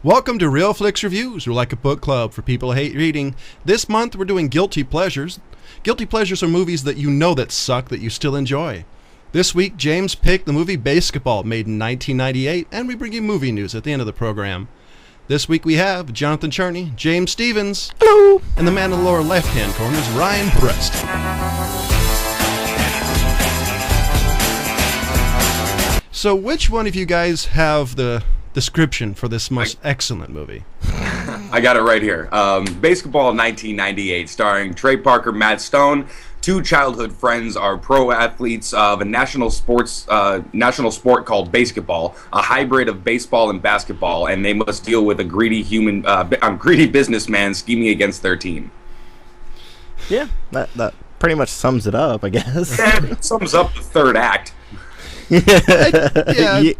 Welcome to Real Flix Reviews. We're like a book club for people who hate reading. This month we're doing Guilty Pleasures. Guilty Pleasures are movies that you know that suck that you still enjoy. This week James picked the movie BASEketball, made in 1998, and we bring you movie news at the end of the program. This week we have Jonathan Charney, James Stevens, hello, and the man in the lower left-hand corner is Ryan Preston. So which one of you guys have the description for this most excellent movie? I got it right here. BASEketball 1998, starring Trey Parker, Matt Stone. Two childhood friends are pro athletes of a national sport called BASEketball, a hybrid of baseball and basketball, and they must deal with a greedy businessman scheming against their team. Yeah, that pretty much sums it up, I guess. Yeah, it sums up the third act. Yeah,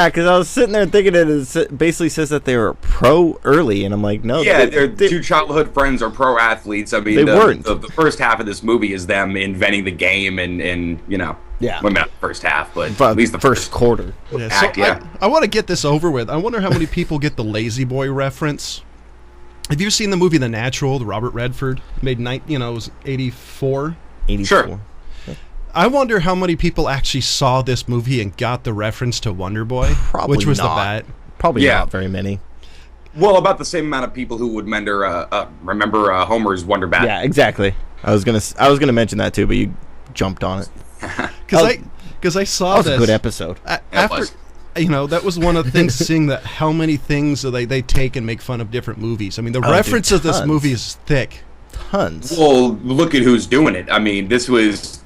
because I was sitting there thinking it basically says that they were pro early, and I'm like, no. Yeah, their two childhood friends are pro athletes. I mean, they weren't. The first half of this movie is them inventing the game, and you know, yeah, well, not the first half, but at least the first quarter. Yeah, act. So Yeah, I want to get this over with. I wonder how many people get the Lazy Boy reference. Have you seen the movie The Natural, the Robert Redford, made it was 84? 84. Sure. I wonder how many people actually saw this movie and got the reference to Wonder Boy, Probably which was not. the bat. Probably not very many. Well, about the same amount of people who would remember Homer's Wonder Bat. Yeah, exactly. I was gonna mention that too, but you jumped on it. Because I saw That was this a good episode. After, that was one of the things. Seeing that how many things they take and make fun of different movies. I mean, the reference of this movie is thick. Tons. Well, look at who's doing it. I mean, this was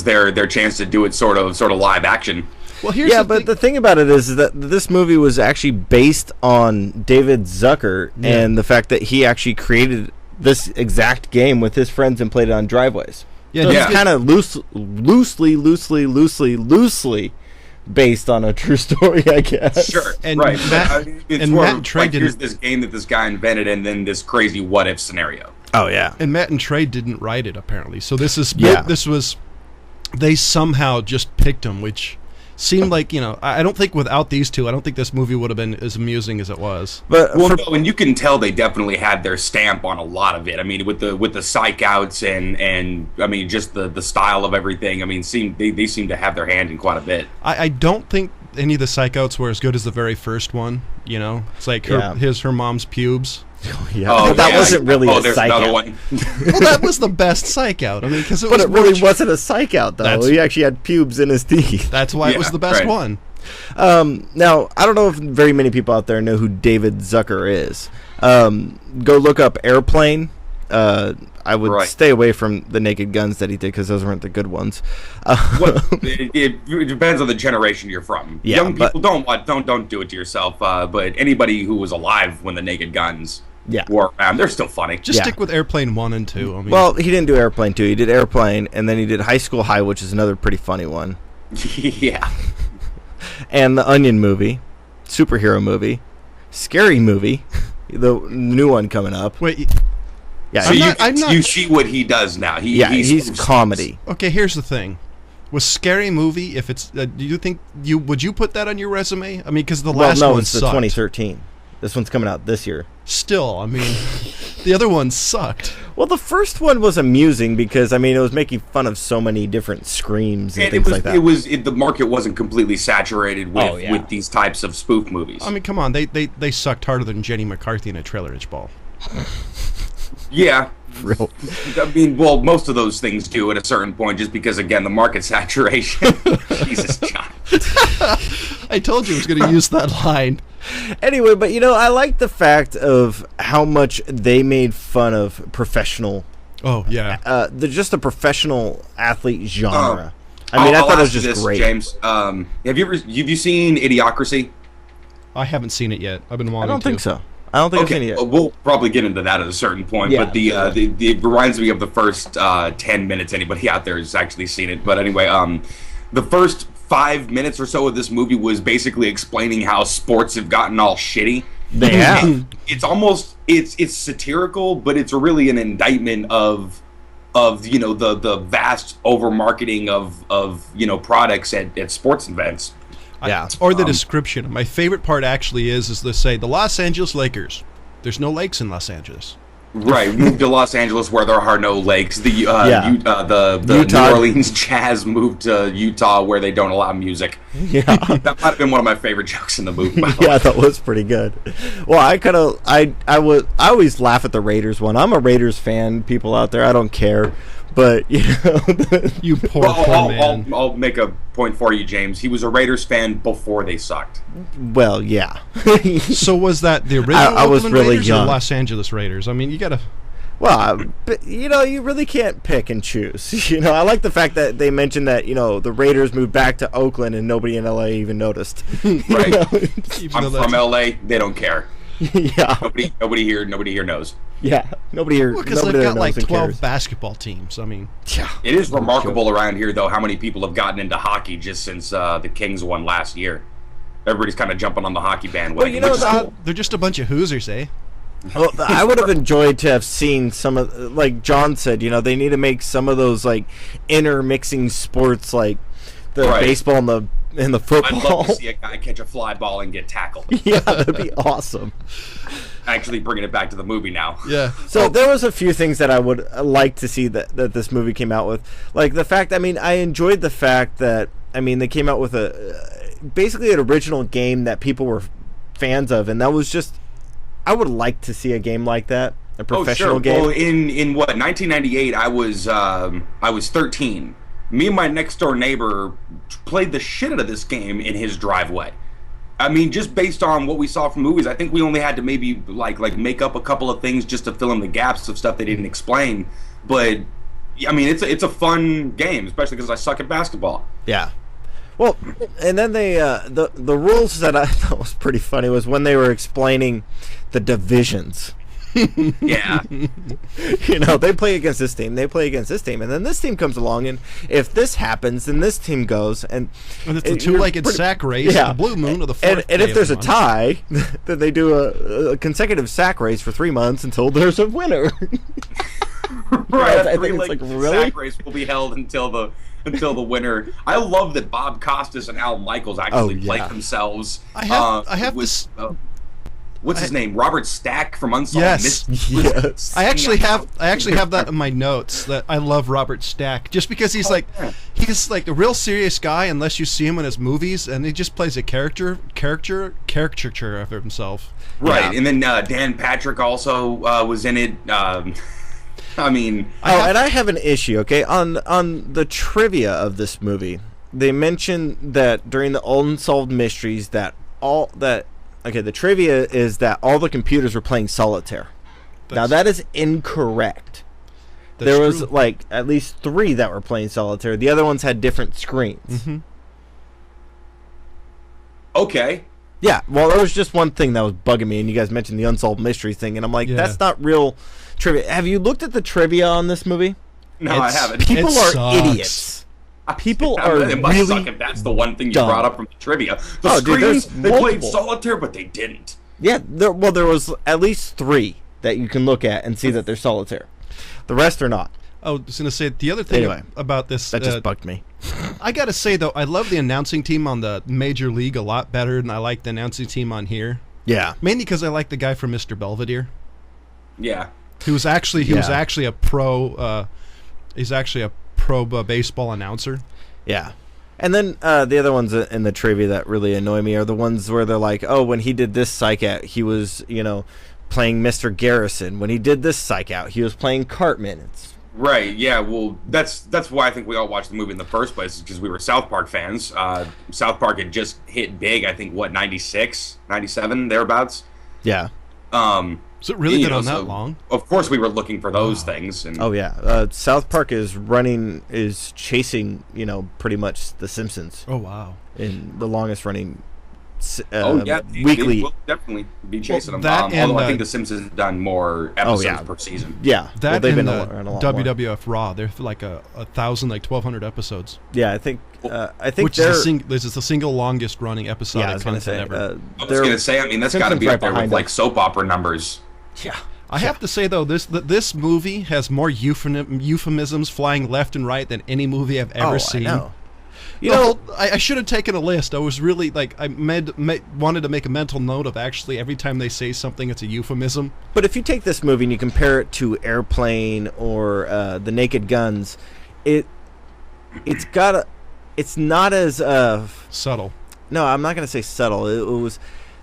their chance to do it sort of live action. Well, here's the thing about it is that this movie was actually based on David Zucker and the fact that he actually created this exact game with his friends and played it on driveways. Yeah, so it's kind of loosely based on a true story, I guess. Sure, and right. Matt and Trey here's this game that this guy invented, and then this crazy what if scenario. Oh yeah. And Matt and Trey didn't write it apparently. So this was they somehow just picked them, which seemed like, I don't think without these two, I don't think this movie would have been as amusing as it was. But and you can tell they definitely had their stamp on a lot of it. I mean, with the psych outs and I mean just the style of everything. I mean, they seem to have their hand in quite a bit. I don't think any of the psych outs were as good as the very first one. It's like her mom's pubes. That wasn't really a psych out. One. Well, that was the best psych out. I mean, because it really wasn't a psych out though. He actually had pubes in his teeth. That's why it was the best one. Now, I don't know if very many people out there know who David Zucker is. Go look up Airplane. I would stay away from the Naked Guns that he did because those weren't the good ones. It depends on the generation you're from. Yeah, Young people don't do it to yourself. But anybody who was alive when the Naked Guns were around, they're still funny. Just stick with Airplane 1 and 2. I mean, well, he didn't do Airplane 2. He did Airplane, and then he did High School High, which is another pretty funny one. Yeah. And the Onion movie, superhero movie, scary movie, the new one coming up. Wait. Yeah, so you see what he does now. He's comedy. Okay, here's the thing. Was Scary Movie, if it's, do you think, would you put that on your resume? I mean, because the last one it's the sucked. 2013. This one's coming out this year. Still, I mean, the other one sucked. Well, the first one was amusing because, I mean, it was making fun of so many different screams and things like that. The market wasn't completely saturated with these types of spoof movies. I mean, come on, they sucked harder than Jenny McCarthy in a trailerage ball. Yeah. Real. I mean, well, most of those things do at a certain point, just because, again, the market saturation. Jesus, John. I told you I was going to use that line. Anyway, but, I like the fact of how much they made fun of professional. Oh, yeah. Just the professional athlete genre. I mean, I thought it was just great. James, have you seen Idiocracy? I haven't seen it yet. I've been wanting to. I don't think so. I don't think I've seen it yet. We'll probably get into that at a certain point, but it reminds me of the first 10 minutes. Anybody out there has actually seen it. But anyway, the first 5 minutes or so of this movie was basically explaining how sports have gotten all shitty. They have. It's almost it's satirical, but it's really an indictment of the vast over marketing of products at sports events. Yeah. Or the description. My favorite part actually is they say the Los Angeles Lakers. There's no lakes in Los Angeles. Right, moved to Los Angeles where there are no lakes. The Utah. New Orleans Jazz moved to Utah where they don't allow music. Yeah. That might have been one of my favorite jokes in the movie. Yeah, that was pretty good. Well, I always laugh at the Raiders one. I'm a Raiders fan, people out there. I don't care. But, you know, you poor man. I'll make a point for you, James. He was a Raiders fan before they sucked. Well, yeah. So was that the original I was Oakland really Raiders young. or Los Angeles Raiders? I mean, you got to... Well, but, you know, you really can't pick and choose. You know, I like the fact that they mentioned that, you know, the Raiders moved back to Oakland and nobody in L.A. even noticed. Right. I'm from L.A. They don't care. Yeah. Nobody here knows. Yeah. Nobody here. Because nobody they've there got like knows and 12 cares. basketball teams. I mean, Yeah. It is remarkable around here, though, how many people have gotten into hockey just since the Kings won last year. Everybody's kind of jumping on the hockey bandwagon. Well, you know, which is cool. they're just a bunch of Hoosiers, eh? Well, I would have enjoyed to have seen some of, like John said, you know, they need to make some of those like intermixing sports, like the baseball and the football. I'd love to see a guy catch a fly ball and get tackled. Yeah, that'd be awesome. Actually, bringing it back to the movie now. Yeah. So there was a few things that I would like to see that this movie came out with, like the fact. I mean, I enjoyed the fact that they came out with basically an original game that people were fans of, and that was just. I would like to see a game like that, a professional game. Well, in what 1998, I was 13. Me and my next door neighbor played the shit out of this game in his driveway. I mean, just based on what we saw from movies, I think we only had to maybe like make up a couple of things just to fill in the gaps of stuff they didn't explain. But I mean, it's a fun game, especially because I suck at basketball. Yeah. Well, and then they the rules that I thought was pretty funny was when they were explaining the divisions. Yeah. You know, they play against this team, they play against this team, and then this team comes along, and if this happens, then this team goes, and it's the two-legged sack race, yeah. the blue moon of the fourth and if there's a month. tie, then they do a consecutive sack race for 3 months until there's a winner. Right. I think it's like, really? Sack race will be held until the winner. I love that Bob Costas and Al Michaels actually play themselves. I have this. What's his name? Robert Stack from Unsolved Yes. Mysteries. Yes. I actually have that in my notes that I love Robert Stack just because he's like a real serious guy unless you see him in his movies, and he just plays a caricature of himself. Right, Yeah. and then Dan Patrick also was in it. I mean, and I have an issue. Okay, on the trivia of this movie, they mention that during the Unsolved Mysteries the trivia is that all the computers were playing solitaire. Now that is incorrect. There was true. like at least 3 that were playing solitaire. The other ones had different screens. Mm-hmm. okay. Yeah, well, there was just one thing that was bugging me, and you guys mentioned the Unsolved Mysteries thing, and I'm like, that's not real trivia. Have you looked at the trivia on this movie? No, I haven't. People It are sucks. idiots. People are it must really suck if that's the one thing you dumb. brought up from the trivia. The Dude, there's screens, they played multiple. solitaire, but they didn't. Yeah, there was at least 3 that you can look at and see that they're solitaire. The rest are not. I was going to say the other thing Anyway, about this. That just bugged me. I got to say though, I love the announcing team on the Major League a lot better than I like the announcing team on here. Yeah. Mainly because I like the guy from Mr. Belvedere. Yeah. He was actually a pro. He's actually a pro baseball announcer. Yeah. And then the other ones in the trivia that really annoy me are the ones where they're like, oh, when he did this psych out, he was, playing Mr. Garrison. When he did this psych out, he was playing Cartman. It's Right, yeah, well, that's why I think we all watched the movie in the first place, because we were South Park fans. South Park had just hit big, I think, 96, 97, thereabouts? Yeah. Has it really been on that long? Of course we were looking for those things. And Oh, yeah. South Park is chasing, pretty much The Simpsons Oh, wow. in the longest running weekly. weekly. Will definitely be chasing them. that and, although I think The Simpsons have done more episodes per season. Yeah. That they've and been the around a lot more. WWF Raw, they're like a 1,000, like 1,200 episodes. Yeah, I think Which they're... this is the single longest running episode Yeah, I of was going to content say... ever. I was going to say, I mean, that's got to Simpsons be right up there with, behind like, them. soap opera numbers. Yeah. I have to say though, this movie has more euphemisms flying left and right than any movie I've ever seen. I know. I should have taken a list. I was really like I wanted to make a mental note of actually every time they say something, it's a euphemism. But if you take this movie and you compare it to Airplane or The Naked Guns, it's not as subtle. No, I'm not gonna say subtle.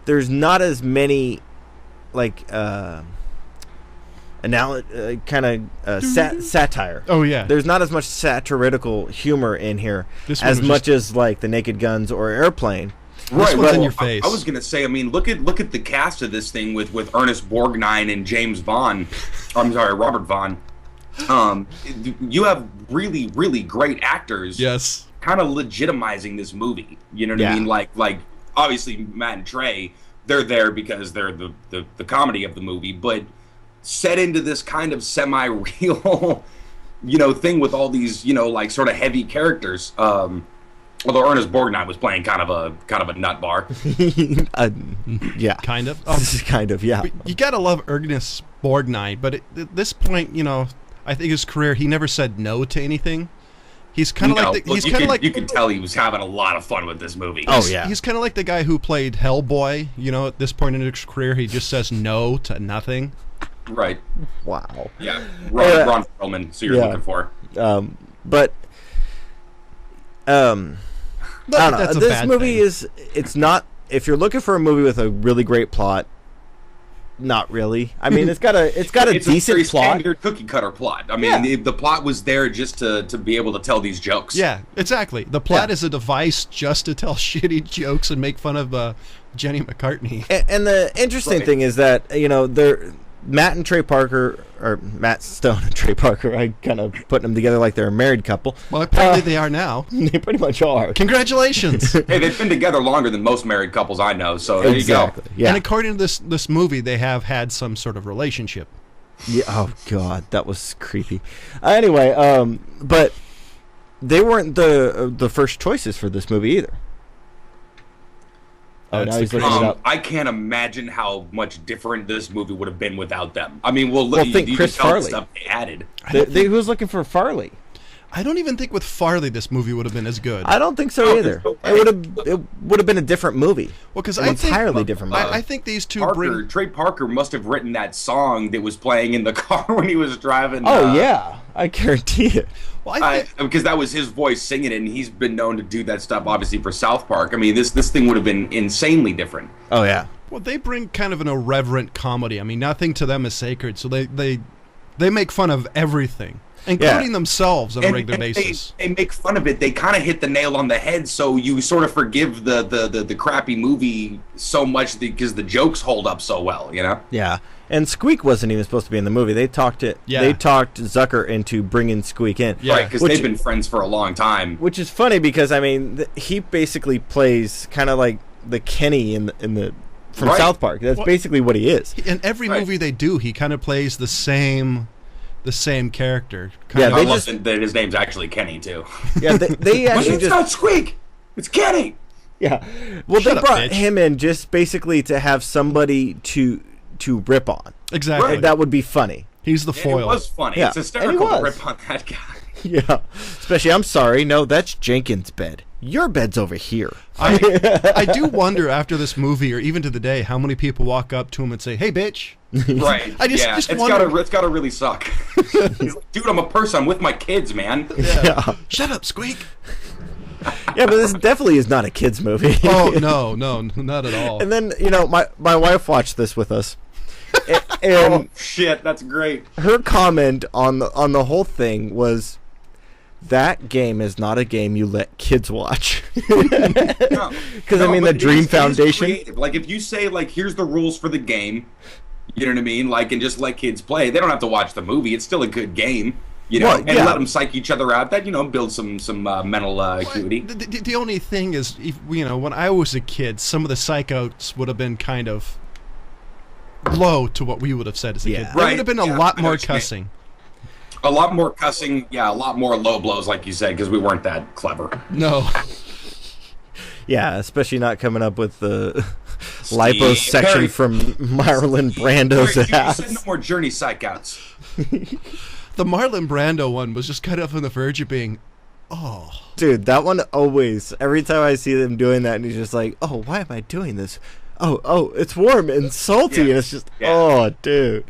There's not as many like satire. Oh yeah. There's not as much satirical humor in here as much as like The Naked Guns or Airplane. Right, what's in your face? I was gonna say, I mean, look at the cast of this thing with Ernest Borgnine and James Vaughn. I'm sorry, Robert Vaughn. You have really, really great actors. Yes. Kind of legitimizing this movie. You know what I mean? Like obviously Matt and Trey, they're there because they're the comedy of the movie, but set into this kind of semi-real, thing with all these, like sort of heavy characters. Although Ernest Borgnine was playing kind of a nut bar. Yeah. Kind of. Kind of, yeah. But you gotta love Ernest Borgnine, but at this point, I think his career, he never said no to anything. He's kind of you can tell he was having a lot of fun with this movie. Oh yeah. He's kind of like the guy who played Hellboy. At this point in his career, he just says no to nothing. Right. Wow. Yeah. Ron Perlman, so you're looking for. But I don't know. This movie it's not, if you're looking for a movie with a really great plot, not really. I mean, it's got a decent very plot. Standard cookie cutter plot. I mean, the plot was there just to be able to tell these jokes. Yeah, exactly. The plot is a device just to tell shitty jokes and make fun of Jenny McCartney. And the interesting thing is that Matt and Trey Parker, or Matt Stone and Trey Parker, I kind of putting them together like they're a married couple. Well, apparently they are now. They pretty much are. Congratulations. Hey, they've been together longer than most married couples I know, so there you go. Yeah. And according to this movie, they have had some sort of relationship. Yeah. Oh God, that was creepy. Anyway, but they weren't the first choices for this movie either. Now he's looking it up. I can't imagine how much different this movie would have been without them. I mean, think Chris Farley. Stuff they added. Who was looking for Farley? I don't even think with Farley this movie would have been as good. I don't think so either. It would have been a different movie. Well, because entirely different movie. I think these two Trey Parker must have written that song that was playing in the car when he was driving. Oh yeah, I guarantee it. Well, because that was his voice singing it, and he's been known to do that stuff, obviously, for South Park. I mean, this thing would have been insanely different. Oh, yeah. Well, they bring kind of an irreverent comedy. I mean, nothing to them is sacred, so they make fun of everything, including themselves on a regular basis. They make fun of it. They kind of hit the nail on the head, so you sort of forgive the crappy movie so much because the jokes hold up so well, Yeah. And Squeak wasn't even supposed to be in the movie. They talked Zucker into bringing Squeak in. Yeah. Right, because they've been friends for a long time. Which is funny because, I mean, he basically plays kind of like the Kenny from South Park. That's basically what he is. In every movie they do, he kind of plays the same character. I love that his name's actually Kenny, too. Yeah, they actually it's not Squeak! It's Kenny! Yeah. Well, they brought him in just basically to have somebody to rip on. Exactly. Right. That would be funny. He's the foil. It was funny. Yeah. It's hysterical to rip on that guy. Yeah. Especially, I'm sorry, no, that's Jenkins' bed. Your bed's over here. I do wonder after this movie, or even to the day, how many people walk up to him and say, "Hey, bitch." Right. Just wonder. It's gotta really suck. He's like, dude, I'm a person. I'm with my kids, man. Yeah. Shut up, Squeak. Yeah, but this definitely is not a kids movie. Oh no, not at all. And then my wife watched this with us, and oh shit, that's great. Her comment on the whole thing was, "That game is not a game you let kids watch." Because I mean, the Dream Foundation. Like, if you say here's the rules for the game, you know what I mean? And just let kids play. They don't have to watch the movie. It's still a good game. And let them psych each other out. That builds some mental acuity. The only thing is, when I was a kid, some of the psych outs would have been kind of low to what we would have said as a kid. There would have been a lot more cussing. A lot more cussing, a lot more low blows, like you said, because we weren't that clever. No. Yeah, especially not coming up with the liposuction from Marlon Brando's ass. You said no more Journey psych outs. The Marlon Brando one was just kind of on the verge of being, Oh, dude, that one always. Every time I see them doing that, and he's just like, "Oh, why am I doing this? Oh, it's warm and salty," and it's just, oh, dude.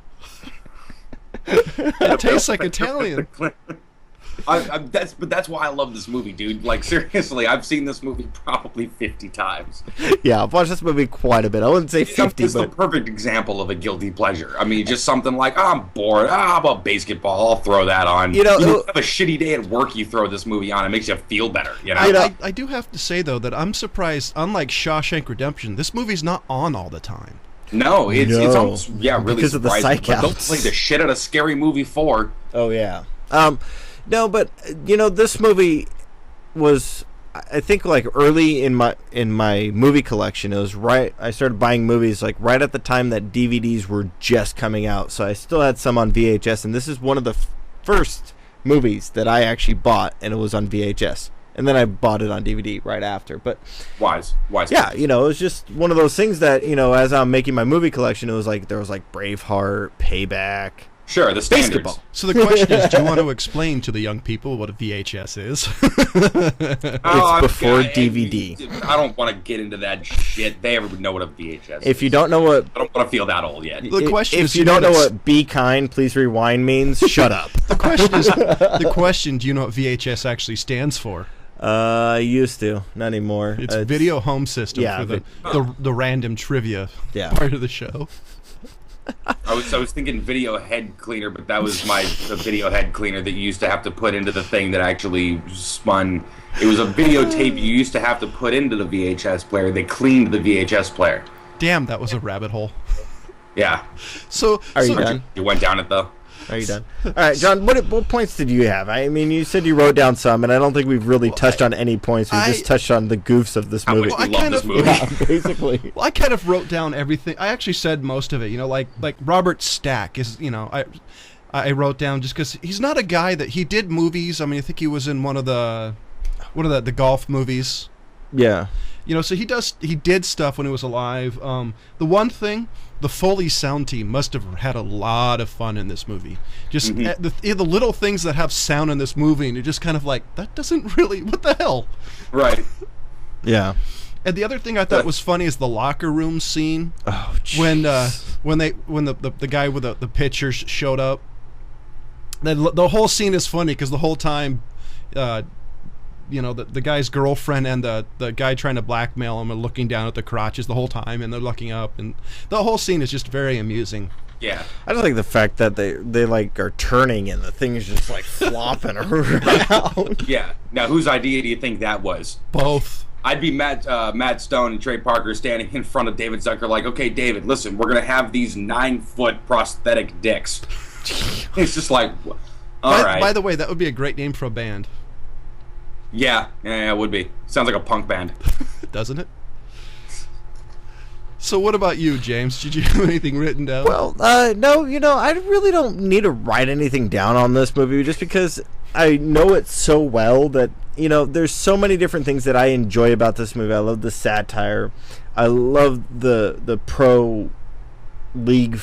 It tastes like Italian. That's why I love this movie, dude. Like, seriously, I've seen this movie probably 50 times. Yeah, I've watched this movie quite a bit. I wouldn't say 50, it's the perfect example of a guilty pleasure. I mean, just something like, oh, I'm bored. How about basketball? I'll throw that on. You have a shitty day at work, you throw this movie on. It makes you feel better. You know? I do have to say, though, that I'm surprised, unlike Shawshank Redemption, this movie's not on all the time. No, it's almost, really because surprising. Of the psych but don't play the shit out of Scary Movie 4. Oh, yeah. No, but this movie was, I think, like early in my movie collection. It was right. I started buying movies like right at the time that DVDs were just coming out. So I still had some on VHS, and this is one of the first movies that I actually bought, and it was on VHS. And then I bought it on DVD right after. But wise. Yeah, it was just one of those things that as I'm making my movie collection, it was like there was like Braveheart, Payback. Sure, the standards. Basketball. So the question is, do you want to explain to the young people what a VHS is? It's before DVD. I don't want to get into that shit. They ever would know what a VHS is. If you don't know what... I don't want to feel that old yet. The question is, if you don't know what "be kind, please rewind" means, shut up. The question, do you know what VHS actually stands for? I used to. Not anymore. It's Video Home System for the random trivia part of the show. I was thinking video head cleaner, but that was the video head cleaner that you used to have to put into the thing that actually spun. It was a videotape you used to have to put into the VHS player. They cleaned the VHS player. Damn, that was a rabbit hole. Yeah. So are you done? You went down it though. Are you done? All right, John, what points did you have? I mean, you said you wrote down some, and I don't think we've really touched on any points. We just touched on the goofs of this movie. I love this movie. Yeah, basically. Well, I kind of wrote down everything. I actually said most of it. Like Robert Stack is, I wrote down just because he's not a guy that he did movies. I mean, I think he was in one of the golf movies. Yeah. So he did stuff when he was alive. The one thing, the Foley sound team must have had a lot of fun in this movie. Just the little things that have sound in this movie, and you're just kind of like, that doesn't really, what the hell? Right. Yeah. And the other thing I thought was funny is the locker room scene. Oh, geez. when the guy with the pitchers showed up. The whole scene is funny because the whole time, the guy's girlfriend and the guy trying to blackmail him are looking down at the crotches the whole time, and they're looking up, and the whole scene is just very amusing. Yeah. I just like the fact that they like are turning and the thing is just like flopping around. Yeah. Now, whose idea do you think that was? Both. I'd be Matt Stone and Trey Parker standing in front of David Zucker like, okay, David, listen, we're going to have these 9-foot prosthetic dicks. It's just like, all right. By the way, that would be a great name for a band. Yeah, it would be. Sounds like a punk band. Doesn't it? So what about you, James? Did you have anything written down? Well, no, I really don't need to write anything down on this movie just because I know it so well that, there's so many different things that I enjoy about this movie. I love the satire. I love the pro league,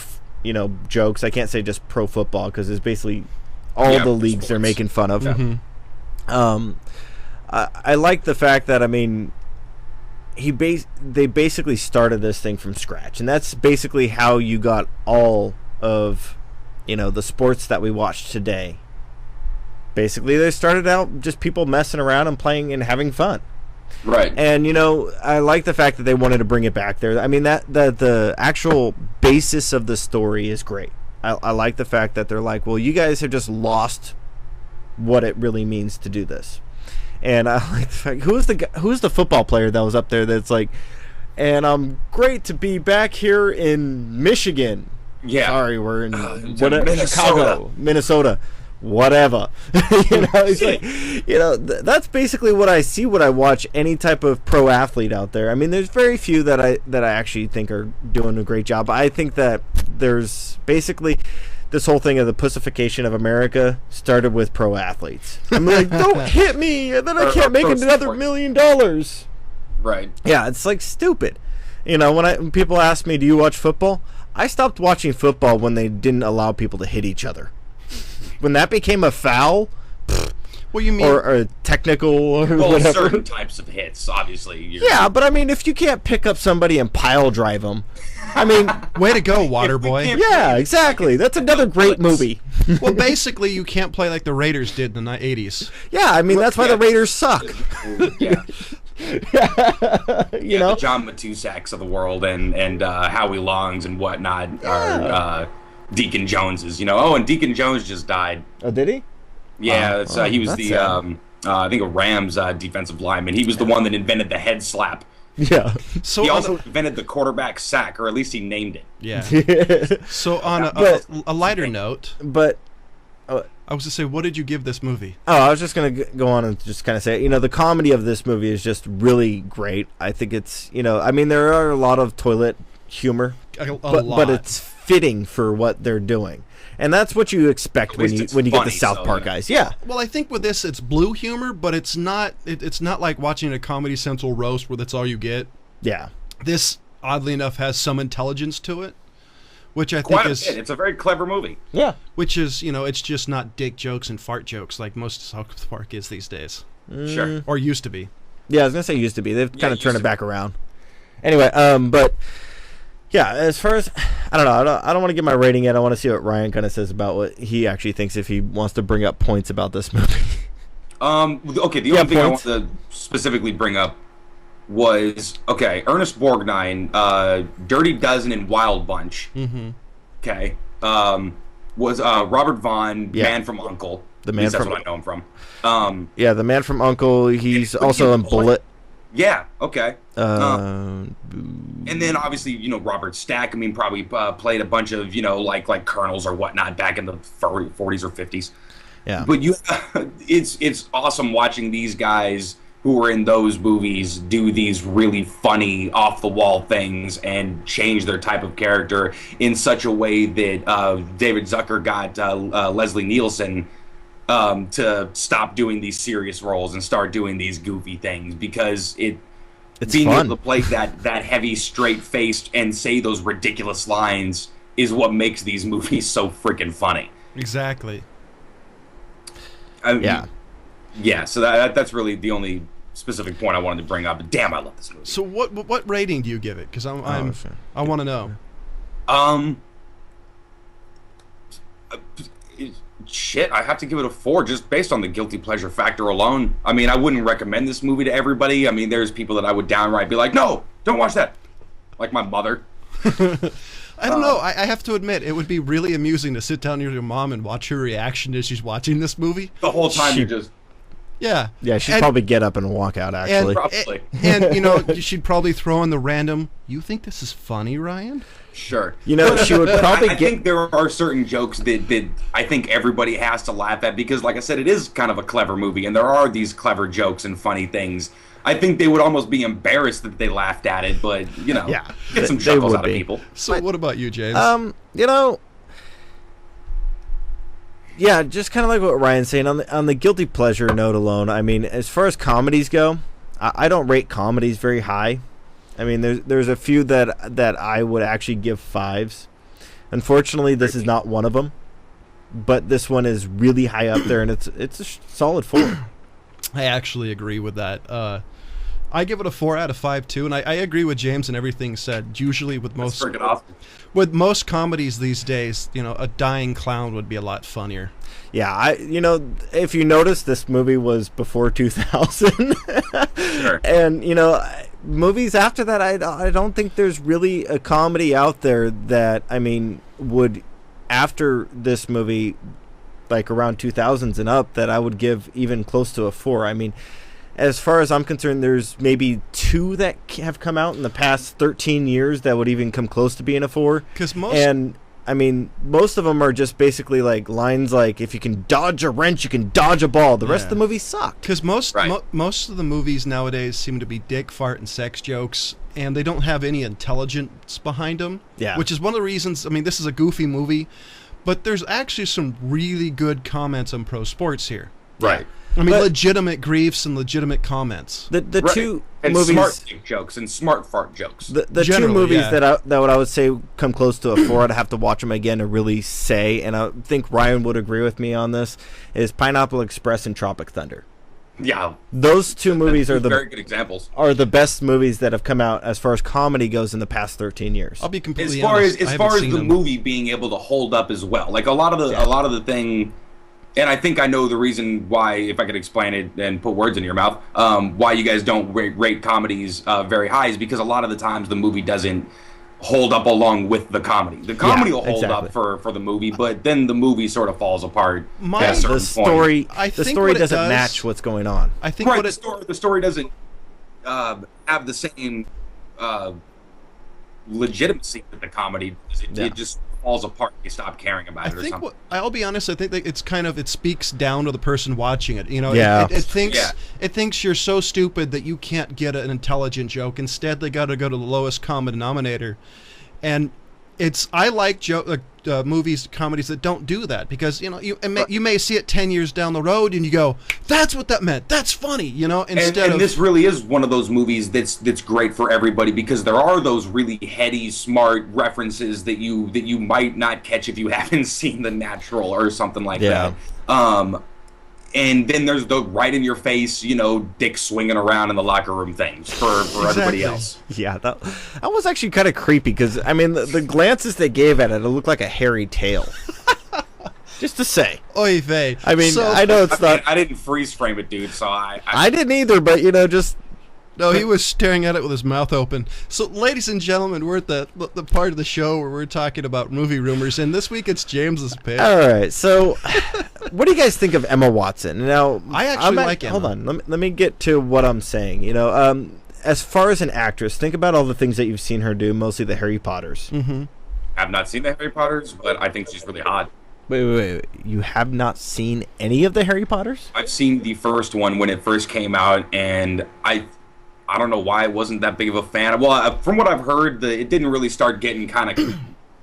jokes. I can't say just pro football because it's basically all the leagues they're making fun of. Mm-hmm. I like the fact that, they basically started this thing from scratch, and that's basically how you got all of, the sports that we watch today. Basically, they started out just people messing around and playing and having fun. Right. And, I like the fact that they wanted to bring it back there. I mean, that the actual basis of the story is great. I like the fact that they're like, well, you guys have just lost what it really means to do this. And I like the fact, who's the football player that was up there that's like, and I'm great to be back here in Michigan. Yeah. Sorry, we're in Minnesota. Chicago, Minnesota, whatever. It's like, that's basically what I see when I watch any type of pro athlete out there. I mean, there's very few that I actually think are doing a great job. I think that there's basically this whole thing of the pussification of America started with pro athletes. I'm like, don't hit me, and then I can't make another $1 million. Right. Yeah, it's like stupid. When people ask me, do you watch football? I stopped watching football when they didn't allow people to hit each other. When that became a foul, What do you mean? Or technical or whatever. Certain types of hits, obviously. Yeah, but I mean, if you can't pick up somebody and pile drive them, I mean, way to go, Waterboy. Yeah, exactly. That's another great movie. Well, basically, you can't play like the Raiders did in the 80s. Yeah, I mean, that's why the Raiders suck. Yeah. You know? The John Matusaks of the world and Howie Longs and whatnot are Deacon Joneses, you know. Oh, and Deacon Jones just died. Oh, did he? Yeah, he was the sad. I think a Rams defensive lineman. He was the one that invented the head slap. Yeah. So he also invented the quarterback sack, or at least he named it. Yeah. So on a lighter note, but I was going to say, what did you give this movie? Oh, I was just going to go on and just kind of say, you know, the comedy of this movie is just really great. I think it's, you know, I mean, there are a lot of toilet humor, but it's fitting for what they're doing. And that's what you expect when you get the South Park guys. Yeah. Well, I think with this, it's blue humor, but it's not like watching a Comedy Central roast where that's all you get. Yeah. This, oddly enough, has some intelligence to it, which I Quite think is... It's a very clever movie. Yeah. Which is, you know, it's just not dick jokes and fart jokes like most South Park is these days. Sure. Or used to be. Yeah, I was going to say used to be. They've kind of turned it back around. Anyway, but... Yeah, as far as I don't know, I don't want to give my rating yet. I want to see what Ryan kind of says about what he actually thinks if he wants to bring up points about this movie. Okay, the only thing I want to specifically bring up was Ernest Borgnine, Dirty Dozen, and Wild Bunch. Mm-hmm. Okay, was Robert Vaughn, Man from U.N.C.L.E. The Man that's from what I know him from. Yeah, the Man from U.N.C.L.E. He's also in Bullet. Yeah. Okay. And then obviously, you know, Robert Stack. I mean, probably played a bunch of, you know, like colonels or whatnot back in the 40s or 50s. Yeah. But it's awesome watching these guys who were in those movies do these really funny, off the wall things and change their type of character in such a way that David Zucker got Leslie Nielsen to stop doing these serious roles and start doing these goofy things, because it's being fun. able to play that heavy, straight-faced and say those ridiculous lines is what makes these movies so freaking funny. Exactly. Yeah. So that's really the only specific point I wanted to bring up. But damn, I love this movie. So what rating do you give it? Because I want to know. Shit, I have to give it a 4 just based on the guilty pleasure factor alone. I mean, I wouldn't recommend this movie to everybody. I mean, there's people that I would downright be like, no, don't watch that. Like my mother. I don't know. I have to admit, it would be really amusing to sit down with your mom and watch her reaction as she's watching this movie. The whole time you just... Yeah. Yeah, she'd probably get up and walk out, actually. Probably. And, you know, she'd probably throw in the random, you think this is funny, Ryan? Sure. You know, she would probably I think there are certain jokes that I think everybody has to laugh at because, like I said, it is kind of a clever movie, and there are these clever jokes and funny things. I think they would almost be embarrassed that they laughed at it, but, you know, get some chuckles out of people. So what about you, James? You know... Yeah, just kind of like what Ryan's saying on the guilty pleasure note alone. I mean, as far as comedies go, I don't rate comedies very high. I mean, there's a few that I would actually give 5s. Unfortunately, this is not one of them, but this one is really high up there, and it's a solid 4. I actually agree with that. I give it a 4 out of 5 too, and I agree with James and everything said. Usually with most comedies these days, you know, a dying clown would be a lot funnier. Yeah, if you notice, this movie was before 2000, Sure. And you know, movies after that, I don't think there's really a comedy out there that would after this movie, like around 2000s and up, that I would give even close to a 4. I mean, as far as I'm concerned, there's maybe 2 that have come out in the past 13 years that would even come close to being a 4. Most of them are just basically like lines like, if you can dodge a wrench, you can dodge a ball. The rest of the movie sucked. Because most of the movies nowadays seem to be dick, fart, and sex jokes, and they don't have any intelligence behind them. Yeah. Which is one of the reasons, this is a goofy movie, but there's actually some really good comments on pro sports here. Right. I mean, legitimate griefs and legitimate comments. The two and movies, smart dick jokes and smart fart jokes. The two movies that I would say come close to a 4, I'd have to watch them again to really say, and I think Ryan would agree with me on this, is Pineapple Express and Tropic Thunder. Yeah, those two movies are very good examples. Are the best movies that have come out as far as comedy goes in the past 13 years. I'll be completely honest. As far as the movie being able to hold up as well, like a lot of the thing. And I think I know the reason why, if I could explain it and put words in your mouth, why you guys don't rate comedies very high is because a lot of the times the movie doesn't hold up along with the comedy. The comedy will hold up for the movie, but then the movie sort of falls apart at a certain story, point. The story doesn't match what's going on. I think the story doesn't have the same legitimacy that the comedy does. It just falls apart. You stop caring about it or something. I'll be honest. I think that it speaks down to the person watching it. You know, it thinks you're so stupid that you can't get an intelligent joke. Instead, they got to go to the lowest common denominator, and I like movies, comedies that don't do that, because you may see it 10 years down the road and you go, that's what that meant. That's funny, Instead and this really is one of those movies that's great for everybody, because there are those really heady, smart references that you might not catch if you haven't seen The Natural or something like that. And then there's the right in your face, dick swinging around in the locker room things for everybody else. Yeah, that was actually kind of creepy, because, I mean, the glances they gave at it looked like a hairy tail. Just to say. Oy vey. I mean, I know it's not... I didn't freeze frame it, dude, so I didn't either, but, just... No, he was staring at it with his mouth open. So, ladies and gentlemen, we're at the part of the show where we're talking about movie rumors, and this week it's James's pick. All right, so what do you guys think of Emma Watson? Now, I actually like Emma. Hold on, let me get to what I'm saying. As far as an actress, think about all the things that you've seen her do, mostly the Harry Potters. Mm-hmm. I've not seen the Harry Potters, but I think she's really hot. Wait. You have not seen any of the Harry Potters? I've seen the first one when it first came out, and I don't know why I wasn't that big of a fan. Well, from what I've heard, it didn't really start getting kind of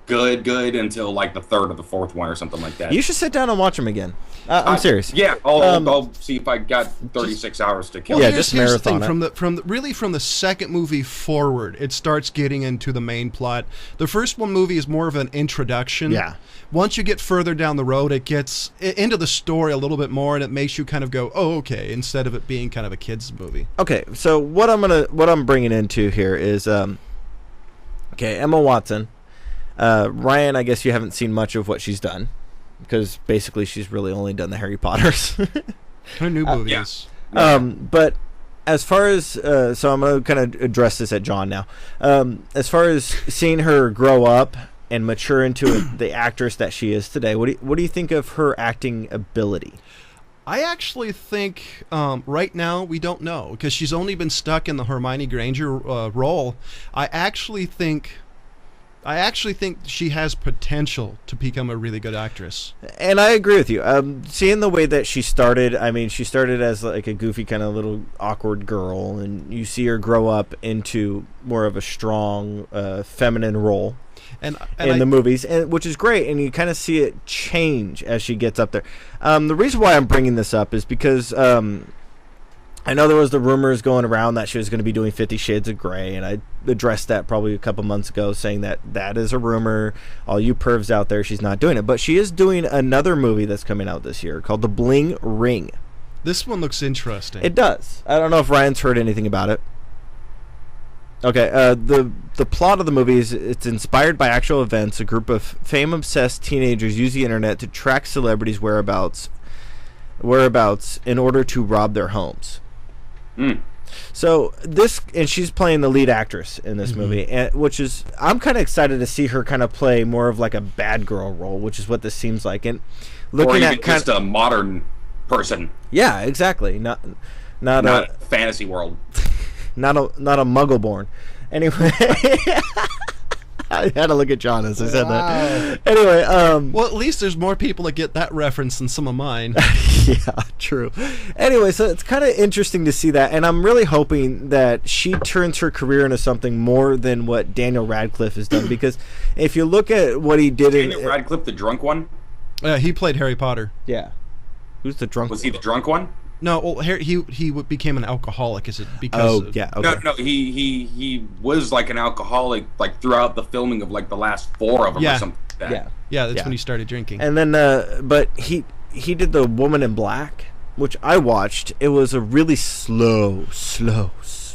good until like the third or the fourth one or something like that. You should sit down and watch them again. I'm serious. Yeah, I'll see if I got 36 hours to kill. Well, yeah, just marathon. From the second movie forward, it starts getting into the main plot. The first movie is more of an introduction. Yeah. Once you get further down the road, it gets into the story a little bit more, and it makes you kind of go, "Oh, okay," instead of it being kind of a kids movie. Okay, so what I'm bringing into here is, Emma Watson. Ryan, I guess you haven't seen much of what she's done, because basically she's really only done the Harry Potters. Her new movies. But as far as so I'm going to kind of address this at John now. As far as seeing her grow up and mature into the actress that she is today, what do you think of her acting ability? I actually think right now we don't know, because she's only been stuck in the Hermione Granger role. I actually think she has potential to become a really good actress. And I agree with you. Seeing the way that she started, I mean, she started as like a goofy kind of little awkward girl, and you see her grow up into more of a strong feminine role. In the movies, which is great, and you kind of see it change as she gets up there. The reason why I'm bringing this up is because I know there was the rumors going around that she was going to be doing 50 Shades of Grey, and I addressed that probably a couple months ago, saying that is a rumor. All you pervs out there, she's not doing it. But she is doing another movie that's coming out this year called The Bling Ring. This one looks interesting. It does. I don't know if Ryan's heard anything about it. Okay, the plot of the movie is it's inspired by actual events. A group of fame-obsessed teenagers use the internet to track celebrities' whereabouts in order to rob their homes. So and she's playing the lead actress in this movie, which is, I'm kind of excited to see her kind of play more of like a bad girl role, which is what this seems like. And looking or even just a modern person. Yeah, exactly. Not a fantasy world. Not a muggle born. Anyway, I had to look at John as I said that. Anyway, well, at least there's more people that get that reference than some of mine. Yeah, true. Anyway, so it's kind of interesting to see that, and I'm really hoping that she turns her career into something more than what Daniel Radcliffe has done. Because if you look at what he did, Daniel Radcliffe, the drunk one. He played Harry Potter. Yeah. Who's the drunk? Was he the drunk one? No, well, he became an alcoholic. Is it because? Oh, yeah. Okay. No, he was like an alcoholic like throughout the filming of like the last 4 of them or something like that. Yeah. Yeah, that's when he started drinking. And then, but he did The Woman in Black, which I watched. It was a really slow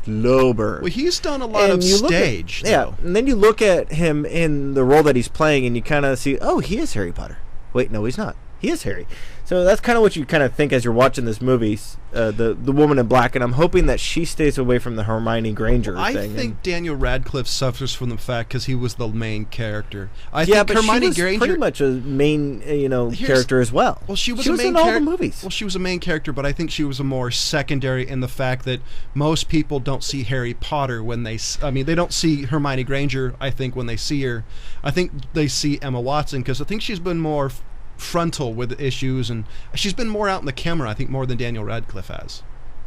burn. Well, he's done a lot of stage. Yeah, and then you look at him in the role that he's playing, and you kind of see, oh, he is Harry Potter. Wait, no, he's not. He is Harry. So that's kind of what you kind of think as you're watching this movie, the Woman in Black, and I'm hoping that she stays away from the Hermione Granger thing. I think Daniel Radcliffe suffers from the fact because he was the main character. I yeah, think but Hermione she was Granger pretty much a main character as well. Well, she was in all the movies. Well, she was a main character, but I think she was a more secondary in the fact that most people don't see Harry Potter when they. I mean, they don't see Hermione Granger. I think when they see her, I think they see Emma Watson because I think she's been more frontal with the issues, and she's been more out in the camera, I think, more than Daniel Radcliffe has.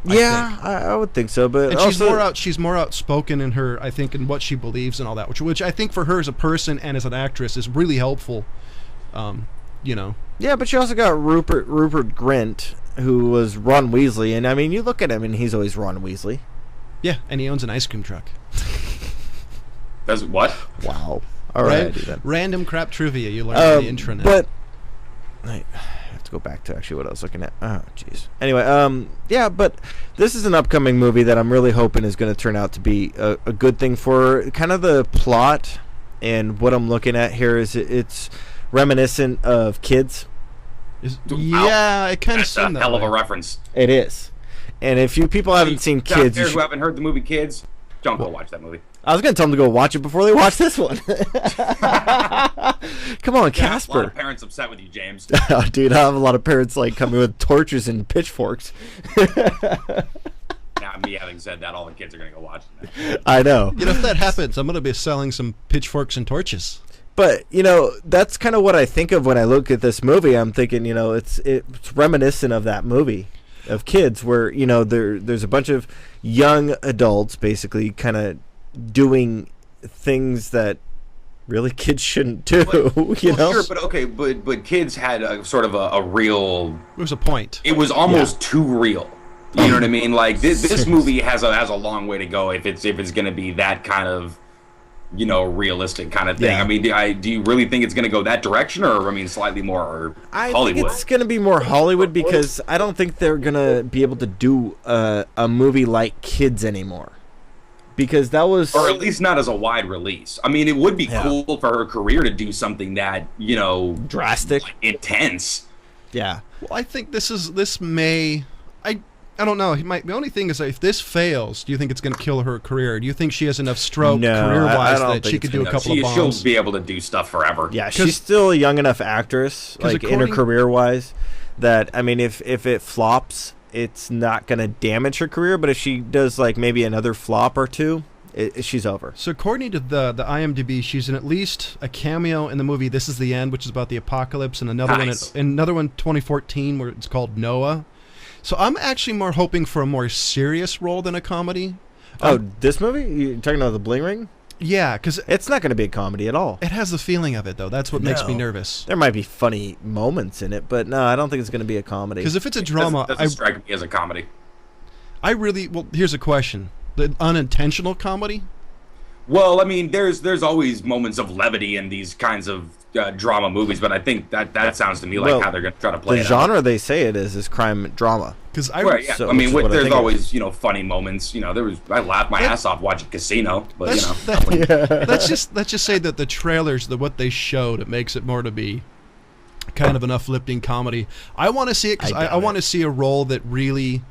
I would think so, but and also, she's more outspoken in her, I think, in what she believes and all that, which I think for her as a person and as an actress is really helpful. Yeah, but you also got Rupert Grint, who was Ron Weasley, and I mean, you look at him and he's always Ron Weasley. Yeah, and he owns an ice cream truck. Does what? Wow. All right. Random crap trivia you learn on the intranet. But I have to go back to actually what I was looking at. Oh, jeez. Anyway, yeah, but this is an upcoming movie that I'm really hoping is going to turn out to be a good thing for kind of the plot. And what I'm looking at here is it's reminiscent of Kids. Yeah, I kind of seen that. Hell of a reference. It is. And if you people haven't seen Kids, who haven't heard the movie Kids, don't go watch that movie. I was going to tell them to go watch it before they watch this one. Come on, Casper. A lot of parents upset with you, James. Oh, dude, I have a lot of parents like coming with torches and pitchforks. Now, me having said that, all the kids are going to go watch it. I know. If that happens, I'm going to be selling some pitchforks and torches. But, that's kind of what I think of when I look at this movie. I'm thinking, it's reminiscent of that movie of Kids where, there's a bunch of young adults basically kind of doing things that really kids shouldn't do. Sure, but okay, but Kids had a sort of a real. It was a point. It was almost too real. You know what I mean? Like this movie has a long way to go if it's going to be that kind of realistic kind of thing. Yeah. I mean, do you really think it's going to go that direction, or slightly more Hollywood? I think it's going to be more Hollywood because I don't think they're going to be able to do a movie like Kids anymore. Because that was... Or at least not as a wide release. I mean, it would be cool for her career to do something that, drastic. Like, intense. Yeah. Well, I think this may... I don't know. The only thing is that if this fails, do you think it's going to kill her career? Do you think she has enough stroke career-wise that she could do a couple of bombs? She'll be able to do stuff forever. Yeah, she's still a young enough actress, like in her career-wise, that, I mean, if it flops... it's not going to damage her career, but if she does like maybe another flop or two, she's over. So according to the IMDb, she's in at least a cameo in the movie This Is the End, which is about the apocalypse, and another one 2014 where it's called Noah. So I'm actually more hoping for a more serious role than a comedy. This movie? You talking about The Bling Ring? Yeah, because it's not going to be a comedy at all. It has the feeling of it, though. That's what makes me nervous. There might be funny moments in it, but no, I don't think it's going to be a comedy. Because if it's a drama... It doesn't strike me as a comedy. Well, here's a question. The unintentional comedy? Well, I mean, there's always moments of levity in these kinds of drama movies, but I think that sounds to me like how they're going to try to play it. The genre they say it is crime drama. Because I mean, there's always funny moments. I laughed my ass off watching Casino, but let's just say that the trailers, what they showed, it makes it more to be kind of an uplifting comedy. I want to see it because I want to see a role that really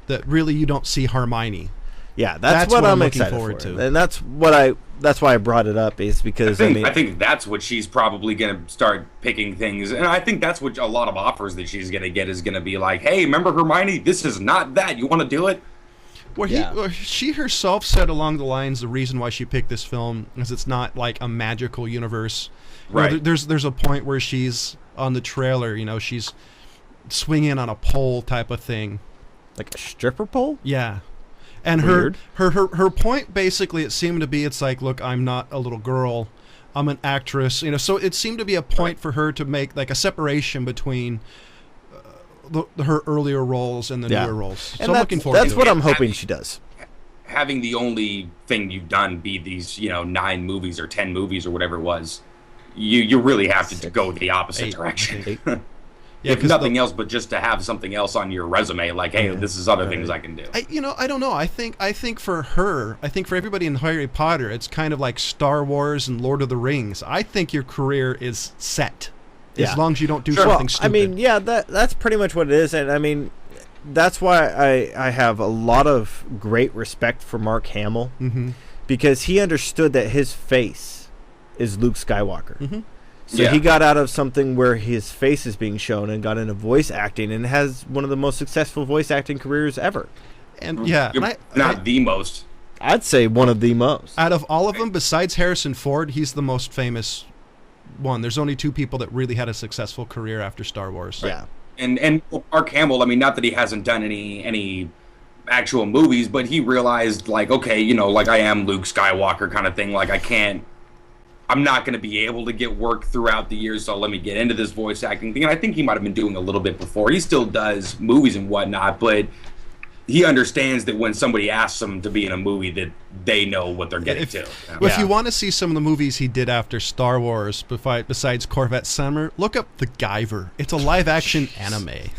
you don't see Hermione. Yeah, that's what I'm excited forward to, and that's why I brought it up is because I think that's what she's probably going to start picking things, and I think that's what a lot of offers that she's going to get is going to be like, hey, remember Hermione? This is not that. You want to do it? Well, she herself said along the lines the reason why she picked this film is it's not like a magical universe. Right. There's a point where she's on the trailer. She's swinging on a pole type of thing, like a stripper pole. Yeah. And her point basically, it seemed to be, it's like, look, I'm not a little girl, I'm an actress, so it seemed to be a point for her to make like a separation between her earlier roles and the newer roles. And so I'm looking forward to it. That's what I'm hoping she does. Having the only thing you've done be these, 9 movies or 10 movies or whatever it was, you really have to go the opposite direction. Yeah, if nothing else, but just to have something else on your resume, like, hey, this is other things I can do. I don't know. I think for her, I think for everybody in Harry Potter, it's kind of like Star Wars and Lord of the Rings. I think your career is set as long as you don't do something stupid. I mean, that's pretty much what it is, and I mean, that's why I have a lot of great respect for Mark Hamill, because he understood that his face is Luke Skywalker. So he got out of something where his face is being shown and got into voice acting and has one of the most successful voice acting careers ever. And not the most. I'd say one of the most. Out of all of them, besides Harrison Ford, he's the most famous one. There's only 2 people that really had a successful career after Star Wars. Yeah. And Mark Hamill, I mean, not that he hasn't done any actual movies, but he realized, like, okay, like I am Luke Skywalker kind of thing. Like, I'm not going to be able to get work throughout the years, so let me get into this voice acting thing. And I think he might have been doing a little bit before. He still does movies and whatnot, but he understands that when somebody asks him to be in a movie, that they know what they're getting to. If you want to see some of the movies he did after Star Wars, besides Corvette Summer, look up The Guyver. It's a live-action anime.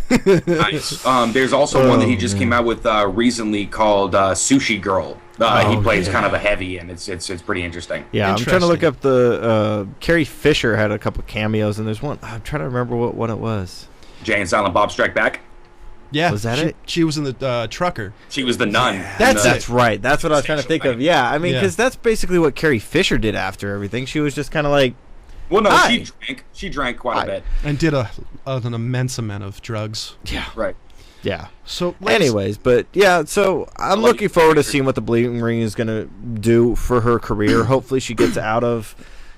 Nice. There's also one that he just came out with recently called Sushi Girl. He plays kind of a heavy, and it's pretty interesting. Yeah, I'm trying to look up the Carrie Fisher had a couple cameos, and there's one I'm trying to remember what it was. Jay and Silent Bob Strike Back. Yeah, was that it? She was in the Trucker. She was the nun. That's right. That's what I was trying to think of. Yeah, I mean, because that's basically what Carrie Fisher did after everything. She was just kind of like, well, no, she drank quite a bit and did an immense amount of drugs. Yeah, right. Yeah. So, anyways, but so I'm looking forward to seeing what the Bleeding Ring is going to do for her career. Hopefully, she gets out of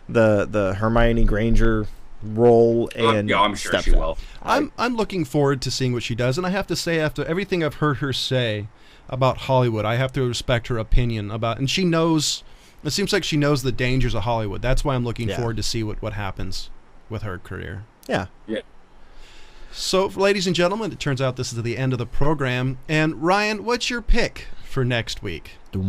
the Hermione Granger role, and I'm sure she will. I'm looking forward to seeing what she does, and I have to say, after everything I've heard her say about Hollywood, I have to respect her opinion about, and she knows. It seems like she knows the dangers of Hollywood. That's why I'm looking forward to see what happens with her career. Yeah. So, ladies and gentlemen, it turns out this is the end of the program. And Ryan, what's your pick for next week? All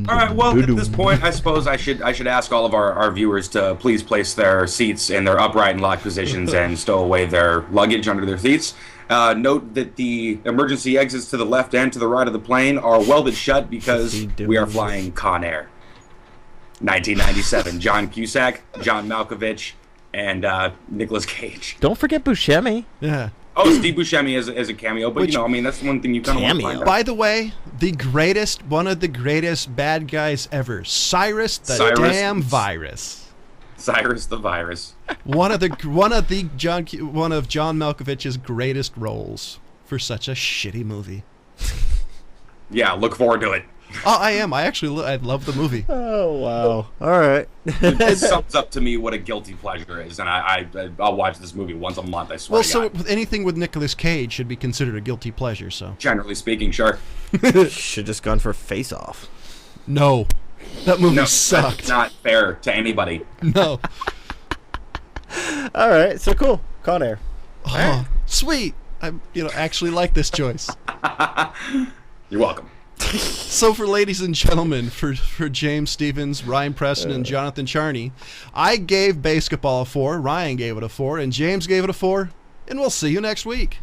right. Well, at this point, I suppose I should ask all of our viewers to please place their seats in their upright and locked positions and stow away their luggage under their seats. Note that the emergency exits to the left and to the right of the plane are welded shut because we are flying Con Air. 1997. John Cusack, John Malkovich, and Nicolas Cage. Don't forget Buscemi. Yeah. Oh, Steve Buscemi as a cameo, but that's one thing you kind of want to find out. By the way, one of the greatest bad guys ever, Cyrus the damn virus. Cyrus the virus. One of John Malkovich's greatest roles for such a shitty movie. Yeah, look forward to it. Oh, I am. I love the movie. Oh, wow. All right. It sums up to me what a guilty pleasure is, and I'll watch this movie once a month, I swear to God. So anything with Nicolas Cage should be considered a guilty pleasure, so. Generally speaking, sure. Should just gone for Face Off. No. That movie sucked. That's not fair to anybody. No. All right, so cool. Con Air. Oh, right. Sweet. I actually like this choice. You're welcome. So for ladies and gentlemen, for James Stevens, Ryan Preston, and Jonathan Charney, I gave BASEketball a 4, Ryan gave it a 4, and James gave it a 4, and we'll see you next week.